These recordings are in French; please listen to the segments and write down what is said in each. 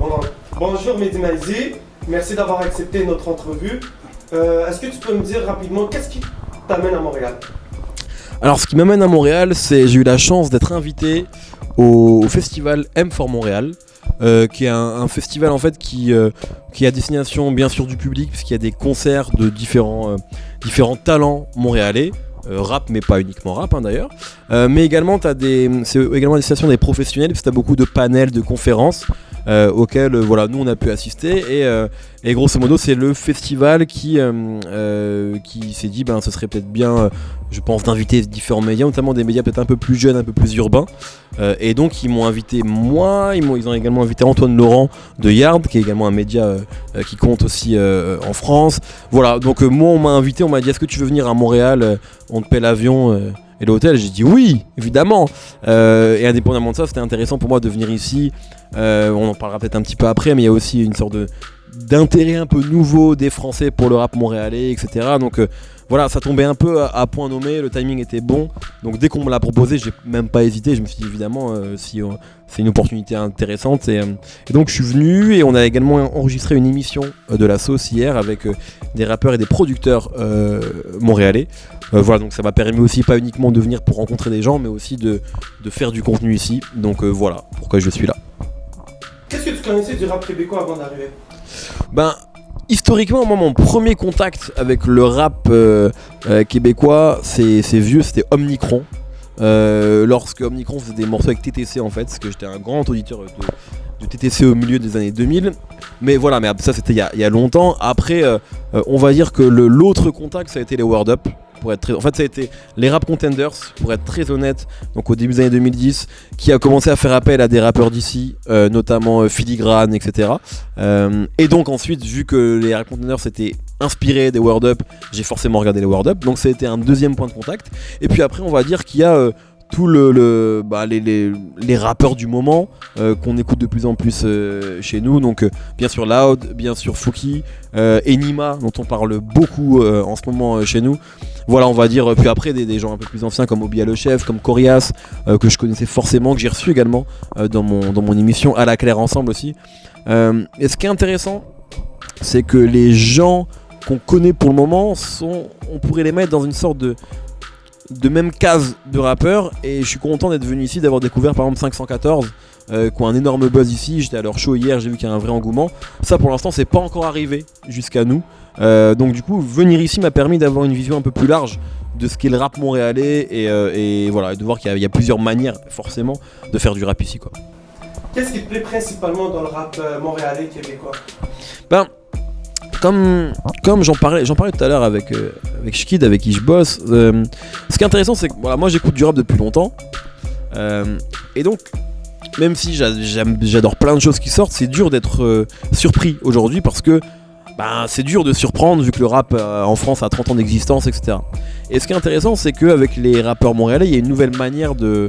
Bon, bonjour Mehdi Maizi, merci d'avoir accepté notre entrevue. Est-ce que tu peux me dire rapidement qu'est-ce qui t'amène à Montréal? Alors ce qui m'amène à Montréal, c'est j'ai eu la chance d'être invité au festival M4 Montréal, qui est un festival en fait qui est à destination bien sûr du public, puisqu'il y a des concerts de différents talents montréalais. Rap mais pas uniquement rap d'ailleurs, mais également c'est également à destination des professionnels, parce que tu as beaucoup de panels, de conférences auxquels voilà, nous on a pu assister, et grosso modo c'est le festival qui s'est dit ce serait peut-être bien je pense d'inviter différents médias, notamment des médias peut-être un peu plus jeunes, un peu plus urbains, et donc ils m'ont invité moi, ils ont également invité Antoine Laurent de Yard, qui est également un média qui compte aussi en France. Voilà, donc moi on m'a invité, on m'a dit est-ce que tu veux venir à Montréal, on te paie l'avion et l'hôtel. J'ai dit oui, évidemment, et indépendamment de ça, c'était intéressant pour moi de venir ici. On en parlera peut-être un petit peu après, mais il y a aussi une sorte d'intérêt un peu nouveau des Français pour le rap montréalais, etc. Donc voilà, ça tombait un peu à point nommé, le timing était bon. Donc dès qu'on me l'a proposé, j'ai même pas hésité. Je me suis dit évidemment, si c'est une opportunité intéressante. Et donc je suis venu, et on a également enregistré une émission de la sauce hier avec des rappeurs et des producteurs montréalais. Voilà, donc ça m'a permis aussi pas uniquement de venir pour rencontrer des gens, mais aussi de faire du contenu ici. Donc voilà pourquoi je suis là. Qu'est-ce que tu connaissais du rap québécois avant d'arriver? Historiquement, moi, mon premier contact avec le rap québécois, c'est vieux, c'était Omnicron. Lorsque Omnicron faisait des morceaux avec TTC en fait, parce que j'étais un grand auditeur de TTC au milieu des années 2000. Mais voilà, mais ça c'était il y a longtemps. Après, on va dire que l'autre contact, ça a été les Word Up. En fait, ça a été les Rap Contenders, pour être très honnête, donc au début des années 2010, qui a commencé à faire appel à des rappeurs d'ici, notamment Filigrane, etc. Et donc ensuite, vu que les Rap Contenders s'étaient inspirés des Word Up, j'ai forcément regardé les Word Up, donc ça a été un deuxième point de contact. Et puis après, on va dire qu'il y a tous les rappeurs du moment qu'on écoute de plus en plus chez nous, donc bien sûr Loud, bien sûr Fouki, Enima dont on parle beaucoup en ce moment chez nous. Voilà, on va dire, puis après des gens un peu plus anciens comme Obia le Chef, comme Corias, que je connaissais forcément, que j'ai reçu également dans mon émission À la Claire Ensemble aussi. Et ce qui est intéressant, c'est que les gens qu'on connaît pour le moment on pourrait les mettre dans une sorte de même case de rappeurs, et je suis content d'être venu ici, d'avoir découvert par exemple 514 qui ont un énorme buzz ici. J'étais à leur show hier, j'ai vu qu'il y a un vrai engouement. Ça pour l'instant c'est pas encore arrivé jusqu'à nous, donc du coup venir ici m'a permis d'avoir une vision un peu plus large de ce qu'est le rap montréalais, et voilà, et de voir qu'il y a plusieurs manières forcément de faire du rap ici quoi. Qu'est-ce qui te plaît principalement dans le rap montréalais québécois? Comme j'en parlais tout à l'heure avec Shkid, avec qui je bosse, ce qui est intéressant, c'est que voilà, moi j'écoute du rap depuis longtemps, et donc même si j'adore plein de choses qui sortent, c'est dur d'être surpris aujourd'hui, parce que c'est dur de surprendre vu que le rap en France a 30 ans d'existence, etc. Et ce qui est intéressant, c'est qu'avec les rappeurs montréalais, il y a une nouvelle manière de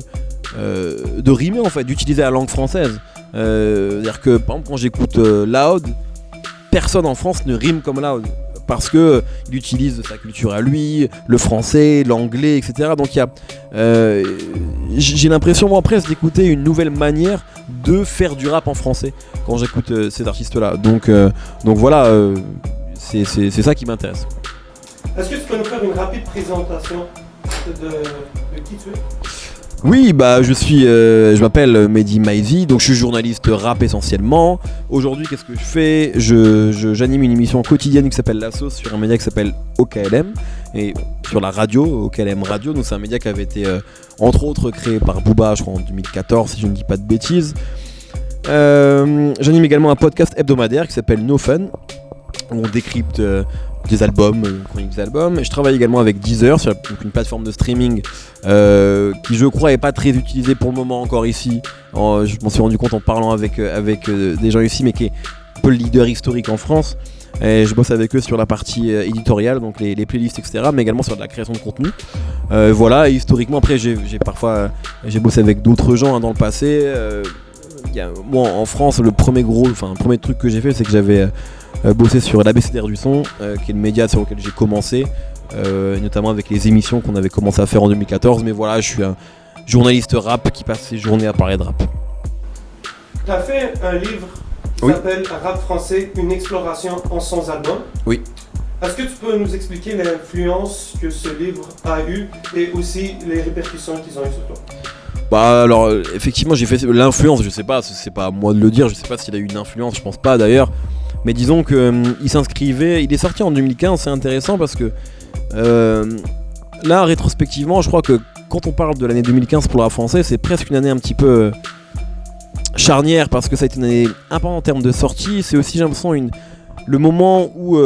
rimer en fait, d'utiliser la langue française. C'est-à-dire que par exemple quand j'écoute Loud, personne en France ne rime comme Loud, parce que il utilise sa culture à lui, le français, l'anglais, etc. Donc j'ai l'impression moi presque d'écouter une nouvelle manière de faire du rap en français quand j'écoute ces artistes-là. Donc voilà, c'est ça qui m'intéresse. Est-ce que tu peux nous faire une rapide présentation de qui tu es? Oui, je m'appelle Mehdi Maizi, donc je suis journaliste rap essentiellement. Aujourd'hui, qu'est-ce que je fais? J'anime une émission quotidienne qui s'appelle La Sauce sur un média qui s'appelle OKLM, et sur la radio, OKLM Radio. Donc c'est un média qui avait été entre autres créé par Booba, je crois en 2014 si je ne dis pas de bêtises. J'anime également un podcast hebdomadaire qui s'appelle No Fun, où on décrypte des albums, chroniques des albums. Et je travaille également avec Deezer, sur une plateforme de streaming qui je crois est pas très utilisée pour le moment encore ici. Je m'en suis rendu compte en parlant avec des gens ici, mais qui est un peu le leader historique en France. Et je bosse avec eux sur la partie éditoriale, donc les playlists, etc., mais également sur de la création de contenu. Voilà, et historiquement après j'ai bossé avec d'autres gens dans le passé. Moi en France, le premier truc que j'ai fait, c'est que j'avais bossé sur l'ABCDR du son, qui est le média sur lequel j'ai commencé, notamment avec les émissions qu'on avait commencé à faire en 2014. Mais voilà, je suis un journaliste rap qui passe ses journées à parler de rap. T'as fait un livre qui Oui. s'appelle Rap français, une exploration en 100 albums. Oui. Est-ce que tu peux nous expliquer l'influence que ce livre a eu et aussi les répercussions qu'ils ont eues sur toi? Bah alors effectivement j'ai fait l'influence, je sais pas, c'est pas à moi de le dire, je sais pas s'il a eu une influence, je pense pas d'ailleurs. Mais disons que il s'inscrivait, il est sorti en 2015, c'est intéressant parce que là rétrospectivement je crois que quand on parle de l'année 2015 pour le rap français, c'est presque une année un petit peu charnière parce que ça a été une année importante en termes de sortie. C'est aussi j'ai l'impression le moment où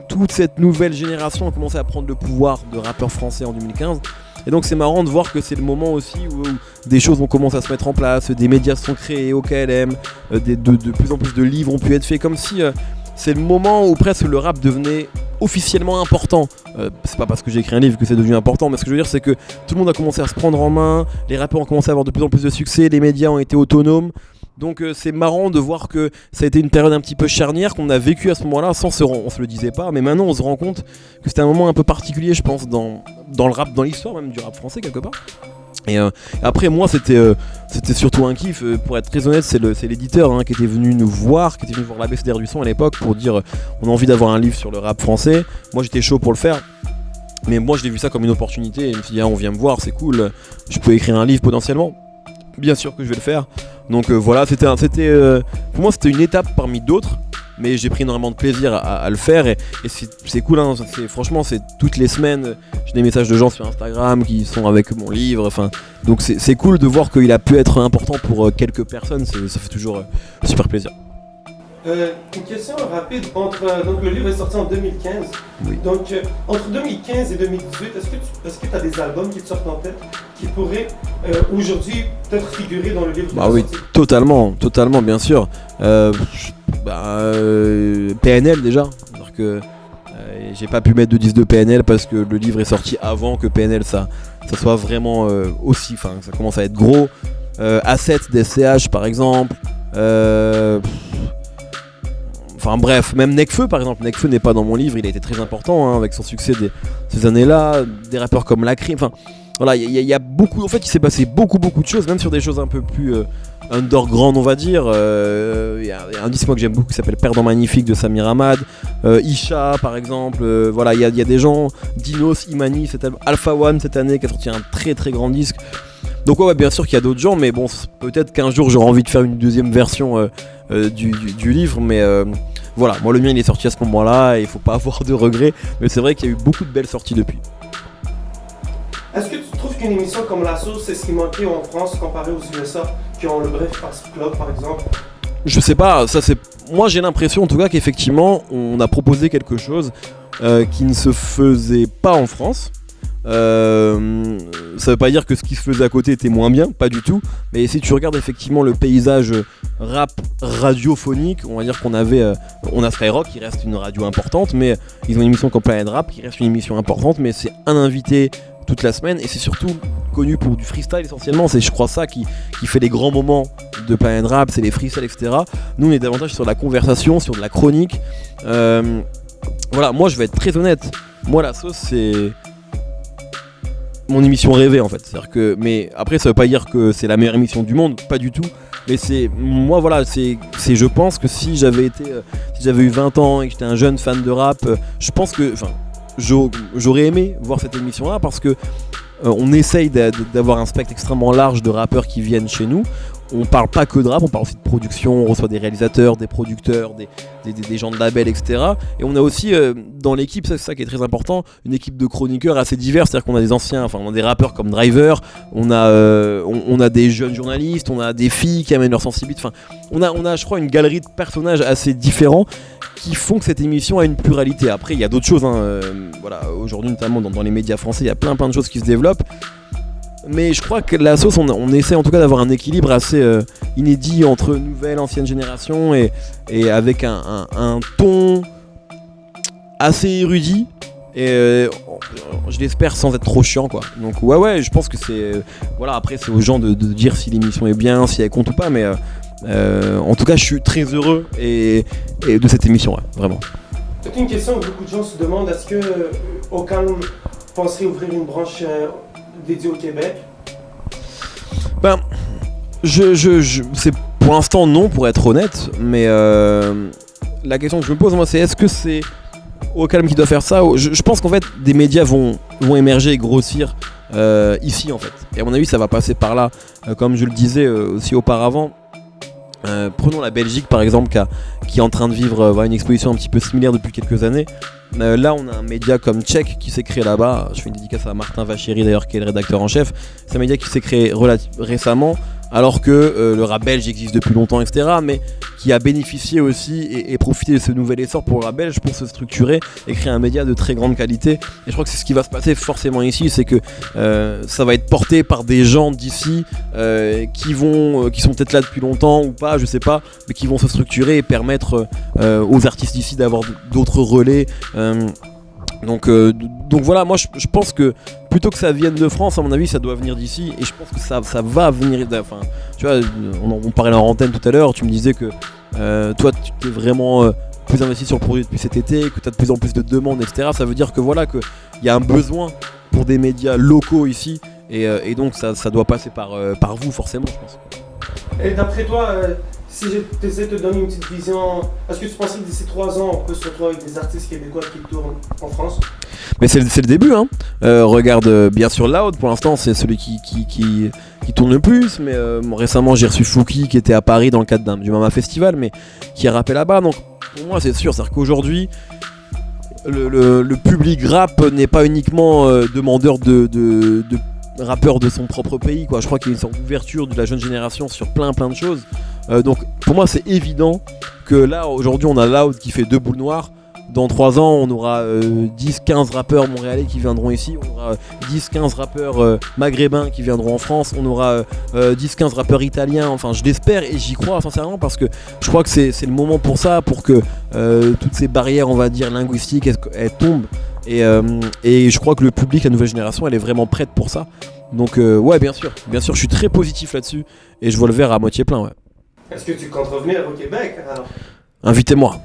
toute cette nouvelle génération a commencé à prendre le pouvoir de rappeurs français en 2015. Et donc c'est marrant de voir que c'est le moment aussi où des choses vont commencer à se mettre en place, des médias sont créés au KLM, de plus en plus de livres ont pu être faits, comme si c'est le moment où presque le rap devenait officiellement important. C'est pas parce que j'ai écrit un livre que c'est devenu important, mais ce que je veux dire c'est que tout le monde a commencé à se prendre en main, les rappeurs ont commencé à avoir de plus en plus de succès, les médias ont été autonomes. Donc c'est marrant de voir que ça a été une période un petit peu charnière qu'on a vécu à ce moment-là on se le disait pas, mais maintenant on se rend compte que c'était un moment un peu particulier je pense dans le rap, dans l'histoire même du rap français quelque part. Et après moi c'était surtout un kiff, pour être très honnête c'est l'éditeur qui était venu nous voir, qui était venu voir l'ABCDR du son à l'époque pour dire on a envie d'avoir un livre sur le rap français. Moi j'étais chaud pour le faire. Mais moi je l'ai vu ça comme une opportunité, et je me suis dit on vient me voir, c'est cool, je peux écrire un livre potentiellement. Bien sûr que je vais le faire. Donc voilà, pour moi c'était une étape parmi d'autres, mais j'ai pris énormément de plaisir à le faire et c'est cool, hein, franchement c'est toutes les semaines, j'ai des messages de gens sur Instagram qui sont avec mon livre, donc c'est cool de voir qu'il a pu être important pour quelques personnes, ça fait toujours super plaisir. Une question rapide, donc le livre est sorti en 2015, oui. Donc entre 2015 et 2018, est-ce que tu as des albums qui te sortent en tête qui pourraient aujourd'hui peut-être figurer dans le livre? Bah oui, totalement, bien sûr. PNL déjà, c'est-à-dire que j'ai pas pu mettre de disque de PNL parce que le livre est sorti avant que PNL ça soit vraiment aussi, ça commence à être gros. A7 d'SCH par exemple. Enfin bref, même Nekfeu par exemple, Nekfeu n'est pas dans mon livre, il a été très important avec son succès ces années-là, des rappeurs comme Lacrim, voilà, il y a beaucoup, en fait il s'est passé beaucoup de choses, même sur des choses un peu plus underground on va dire. Il y a un disque moi que j'aime beaucoup qui s'appelle Perdant Magnifique de Samir Hamad, Isha par exemple, voilà, il y a des gens, Dinos, Imani, Alpha One cette année qui a sorti un très très grand disque. Donc ouais, bien sûr qu'il y a d'autres gens, mais bon, peut-être qu'un jour j'aurai envie de faire une deuxième version du livre, mais voilà, moi le mien il est sorti à ce moment-là et il faut pas avoir de regrets, mais c'est vrai qu'il y a eu beaucoup de belles sorties depuis. Est-ce que tu trouves qu'une émission comme La Sauce, c'est ce qui manquait en France comparé aux USA qui ont le Breakfast Club par exemple? Je sais pas, moi j'ai l'impression en tout cas qu'effectivement on a proposé quelque chose qui ne se faisait pas en France. Ça veut pas dire que ce qui se faisait à côté était moins bien, pas du tout. Mais si tu regardes effectivement le paysage rap radiophonique, on va dire qu'on a Skyrock qui reste une radio importante, mais ils ont une émission comme Planet Rap qui reste une émission importante, mais c'est un invité toute la semaine et c'est surtout connu pour du freestyle essentiellement. C'est je crois ça qui fait les grands moments de Planet Rap, c'est les freestyles etc. Nous on est davantage sur la conversation, sur de la chronique. Voilà, moi je vais être très honnête, moi La Sauce c'est mon émission rêvée en fait, mais après ça veut pas dire que c'est la meilleure émission du monde, pas du tout, mais moi voilà, je pense que si j'avais eu 20 ans et que j'étais un jeune fan de rap, je pense que j'aurais aimé voir cette émission là parce que on essaye d'avoir un spectre extrêmement large de rappeurs qui viennent chez nous. On parle pas que de rap, on parle aussi de production, on reçoit des réalisateurs, des producteurs, des gens de label, etc. Et on a aussi dans l'équipe, c'est ça qui est très important, une équipe de chroniqueurs assez divers, c'est-à-dire qu'on a des anciens, on a des rappeurs comme Driver, on a des jeunes journalistes, on a des filles qui amènent leur sensibilité, on a je crois une galerie de personnages assez différents qui font que cette émission a une pluralité. Après il y a d'autres choses, voilà, aujourd'hui notamment dans les médias français, il y a plein de choses qui se développent. Mais je crois que La Sauce, on essaie en tout cas d'avoir un équilibre assez inédit entre nouvelle, ancienne génération et avec un ton assez érudit et je l'espère sans être trop chiant quoi. Donc ouais, je pense que c'est voilà, après c'est aux gens de dire si l'émission est bien, si elle compte ou pas, mais en tout cas je suis très heureux et de cette émission, ouais, vraiment. C'est une question que beaucoup de gens se demandent, est-ce que Au Calme penserait ouvrir une branche dédié au Québec? C'est Pour l'instant non, pour être honnête, mais la question que je me pose moi c'est est-ce que c'est au calme qui doit faire ça? Je pense qu'en fait des médias vont émerger et grossir ici en fait. Et à mon avis ça va passer par là. Comme je le disais aussi auparavant, prenons la Belgique par exemple qui est en train de vivre une exposition un petit peu similaire depuis quelques années. Là on a un média comme Tchèque qui s'est créé là-bas. Je fais une dédicace à Martin Vachéry d'ailleurs qui est le rédacteur en chef. C'est un média qui s'est créé récemment alors que le rap belge existe depuis longtemps etc. Mais qui a bénéficié aussi et profité de ce nouvel essor pour le rap belge pour se structurer et créer un média de très grande qualité. Et je crois que c'est ce qui va se passer forcément ici, c'est que ça va être porté par des gens d'ici qui sont peut-être là depuis longtemps ou pas, je sais pas, mais qui vont se structurer et permettre aux artistes d'ici d'avoir d'autres relais. Donc voilà, moi je pense que plutôt que ça vienne de France, à mon avis ça doit venir d'ici et je pense que ça va venir. Enfin, tu vois, on parlait en antenne tout à l'heure, tu me disais que toi tu t'es vraiment plus investi sur le produit depuis cet été, que tu as de plus en plus de demandes, etc. Ça veut dire que voilà, qu'il y a un besoin pour des médias locaux ici et donc ça doit passer par vous forcément, je pense. Et d'après toi, si j'essaie de te donner une petite vision, est-ce que tu penses que d'ici 3 ans, on peut se retrouver avec des artistes québécois qui tournent en France? Mais c'est le début, hein. Regarde bien sûr Loud, pour l'instant c'est celui qui tourne le plus, mais récemment j'ai reçu Fouki qui était à Paris dans le cadre du Mama Festival, mais qui a rappé là-bas, donc pour moi c'est sûr, c'est-à-dire qu'aujourd'hui le public rap n'est pas uniquement demandeur de rappeurs de son propre pays, quoi. Je crois qu'il y a une sorte d'ouverture de la jeune génération sur plein de choses. Donc pour moi c'est évident que là aujourd'hui on a Loud qui fait 2 boules noires. Dans 3 ans on aura 10-15 rappeurs montréalais qui viendront ici, on aura 10-15 rappeurs maghrébins qui viendront en France, on aura 10-15 rappeurs italiens, enfin je l'espère et j'y crois sincèrement parce que je crois que c'est le moment pour ça, pour que toutes ces barrières on va dire linguistiques elles tombent et je crois que le public, la nouvelle génération elle est vraiment prête pour ça. Donc ouais bien sûr je suis très positif là-dessus et je vois le verre à moitié plein, ouais. Est-ce que tu comptes revenir au Québec alors? Invitez-moi.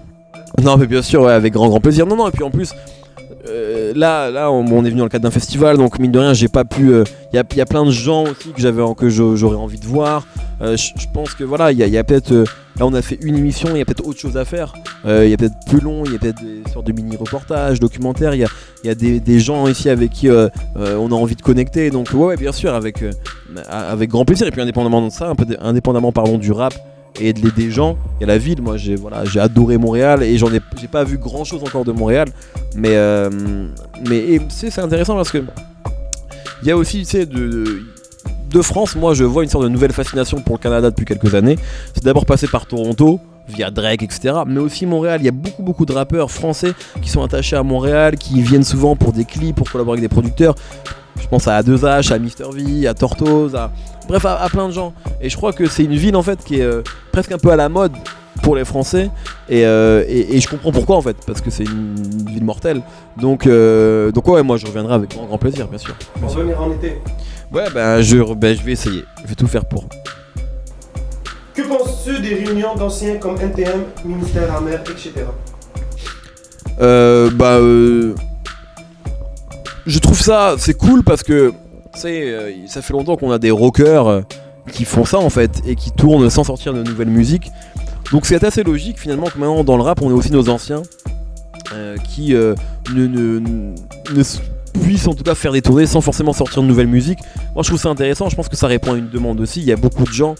Non mais bien sûr, ouais, avec grand plaisir. Non et puis en plus là on est venu dans le cadre d'un festival, donc mine de rien j'ai pas pu. Y a plein de gens aussi que j'aurais envie de voir. Je pense que voilà, il y a peut-être là on a fait une émission, il y a peut-être autre chose à faire. Il y a peut-être plus long, il y a peut-être des sortes de mini-reportages, documentaires. Il y a des gens ici avec qui on a envie de connecter. Donc ouais bien sûr avec grand plaisir. Et puis indépendamment de ça, indépendamment du rap et des gens, il y a la ville. Moi j'ai adoré Montréal et j'ai pas vu grand chose encore de Montréal, mais c'est intéressant parce que il y a aussi, tu sais, de France, moi je vois une sorte de nouvelle fascination pour le Canada depuis quelques années. C'est d'abord passé par Toronto via Drake, etc. Mais aussi Montréal, il y a beaucoup de rappeurs français qui sont attachés à Montréal, qui viennent souvent pour des clips, pour collaborer avec des producteurs. Je pense à A2H, à Mr V, à Tortoise, bref à plein de gens. Et je crois que c'est une ville en fait qui est presque un peu à la mode pour les Français et je comprends pourquoi en fait, parce que c'est une ville mortelle. Donc ouais, moi je reviendrai avec grand plaisir, bien sûr. On va venir en été. Ouais, je vais essayer, je vais tout faire pour. Que penses-tu des réunions d'anciens comme NTM, Ministère Amer, etc. Je trouve ça, c'est cool parce que, tu sais, ça fait longtemps qu'on a des rockers qui font ça en fait et qui tournent sans sortir de nouvelles musiques. Donc c'est assez logique finalement que maintenant dans le rap on ait aussi nos anciens qui ne puissent en tout cas faire des tournées sans forcément sortir de nouvelles musiques. Moi je trouve ça intéressant, je pense que ça répond à une demande aussi. Il y a beaucoup de gens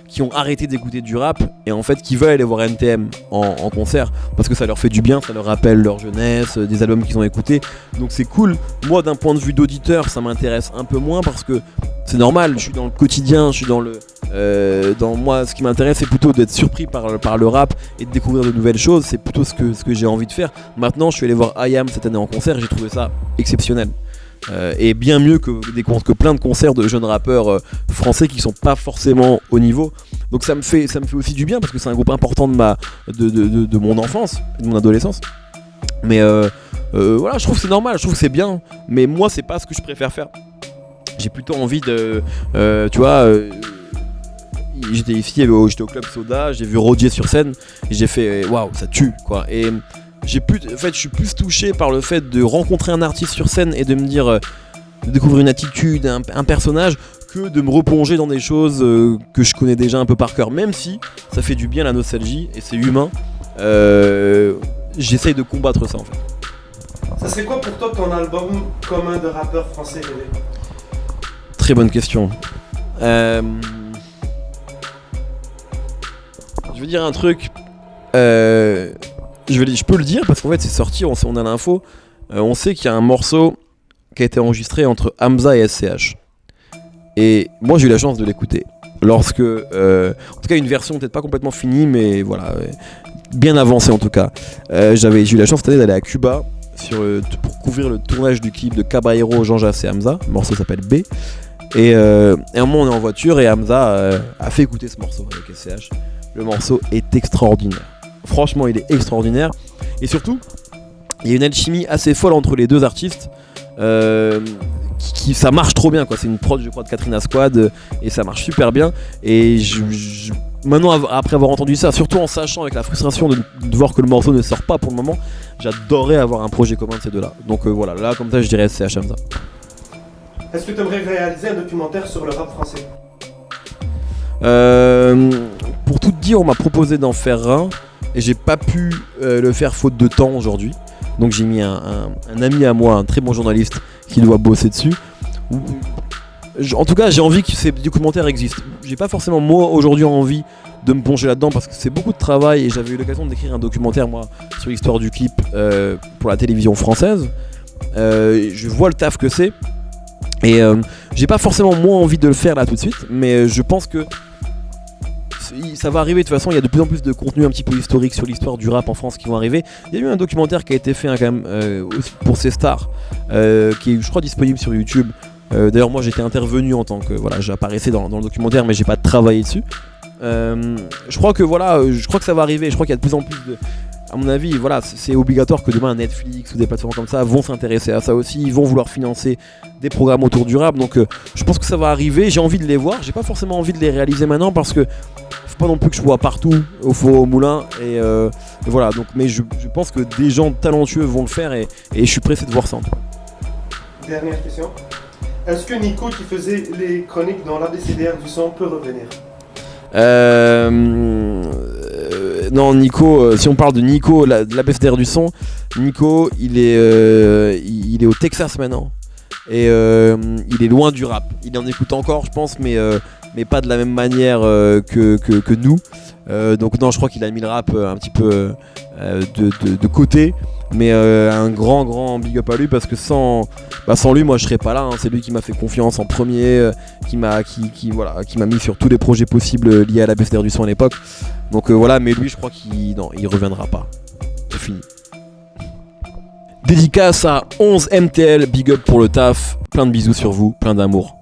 qui ont arrêté d'écouter du rap et en fait qui veulent aller voir NTM en concert parce que ça leur fait du bien, ça leur rappelle leur jeunesse, des albums qu'ils ont écoutés, donc c'est cool. Moi d'un point de vue d'auditeur ça m'intéresse un peu moins parce que c'est normal, je suis dans le quotidien, je suis dans moi ce qui m'intéresse c'est plutôt d'être surpris par le rap et de découvrir de nouvelles choses, c'est plutôt ce que j'ai envie de faire. Maintenant je suis allé voir IAM cette année en concert et j'ai trouvé ça exceptionnel. Et bien mieux que plein de concerts de jeunes rappeurs français qui sont pas forcément au niveau. Donc ça me fait aussi du bien parce que c'est un groupe important de mon enfance, de mon adolescence. Mais voilà, je trouve que c'est normal, je trouve que c'est bien. Mais moi c'est pas ce que je préfère faire. J'ai plutôt envie de, tu vois, j'étais ici, j'étais au club Soda, j'ai vu Rodier sur scène et j'ai fait waouh, ça tue quoi. Et je suis plus touché par le fait de rencontrer un artiste sur scène et de me dire, de découvrir une attitude, un personnage, que de me replonger dans des choses que je connais déjà un peu par cœur, même si ça fait du bien la nostalgie et c'est humain. J'essaye de combattre ça en fait. Ça serait quoi pour toi ton album commun de rappeurs français rêvé? Très bonne question. Je vais dire un truc. Je peux le dire parce qu'en fait c'est sorti, on a l'info. On sait qu'il y a un morceau qui a été enregistré entre Hamza et SCH. Et moi j'ai eu la chance de l'écouter. Lorsque, en tout cas une version peut-être pas complètement finie, mais voilà, bien avancée en tout cas. J'ai eu la chance cette année d'aller à Cuba pour couvrir le tournage du clip de Caballero, Jean Jass et Hamza. Le morceau s'appelle B. Et à un moment on est en voiture et Hamza a fait écouter ce morceau avec SCH. Le morceau est extraordinaire. Franchement il est extraordinaire. Et surtout, il y a une alchimie assez folle entre les deux artistes. Ça marche trop bien quoi. C'est une prod je crois de Katrina Squad et ça marche super bien. Et maintenant après avoir entendu ça, surtout en sachant avec la frustration de voir que le morceau ne sort pas pour le moment, j'adorerais avoir un projet commun de ces deux là. Donc voilà, là comme ça je dirais SCH Hamza. Est-ce que tu aimerais réaliser un documentaire sur le rap français? Pour tout te dire, on m'a proposé d'en faire un et j'ai pas pu le faire faute de temps aujourd'hui. Donc j'ai mis un ami à moi, un très bon journaliste qui doit bosser dessus. En tout cas j'ai envie que ces documentaires existent. J'ai pas forcément moi aujourd'hui envie de me plonger là-dedans parce que c'est beaucoup de travail et j'avais eu l'occasion d'écrire un documentaire moi sur l'histoire du clip pour la télévision française. Je vois le taf que c'est. Et j'ai pas forcément moins envie de le faire là tout de suite, mais je pense que ça va arriver de toute façon. Il y a de plus en plus de contenu un petit peu historique sur l'histoire du rap en France qui vont arriver. Il y a eu un documentaire qui a été fait quand même pour ces stars, qui est je crois disponible sur YouTube. D'ailleurs moi j'étais intervenu en tant que j'apparaissais dans le documentaire mais j'ai pas travaillé dessus. Je crois que ça va arriver. Je crois qu'il y a de plus en plus de... À mon avis, voilà, c'est obligatoire que demain Netflix ou des plateformes comme ça vont s'intéresser à ça aussi, ils vont vouloir financer des programmes autour du rap, donc je pense que ça va arriver, j'ai envie de les voir, j'ai pas forcément envie de les réaliser maintenant parce que faut pas non plus que je vois partout au four au moulin et voilà, donc mais je pense que des gens talentueux vont le faire et je suis pressé de voir ça en tout cas. Dernière question, est-ce que Nico qui faisait les chroniques dans l'ABCDR du son peut revenir? Non, Nico, si on parle de Nico, de l'ABCDR du son, Nico, il est au Texas maintenant. Et il est loin du rap. Il en écoute encore, je pense, mais pas de la même manière que nous. Donc non, je crois qu'il a mis le rap un petit peu de côté. Mais un grand big up à lui parce que sans lui moi je serais pas là, hein. C'est lui qui m'a fait confiance en premier, qui m'a mis sur tous les projets possibles liés à la BSDR du son à l'époque. Donc voilà, mais lui je crois qu'il reviendra pas. C'est fini. Dédicace à 11 MTL, big up pour le taf, plein de bisous sur vous, plein d'amour.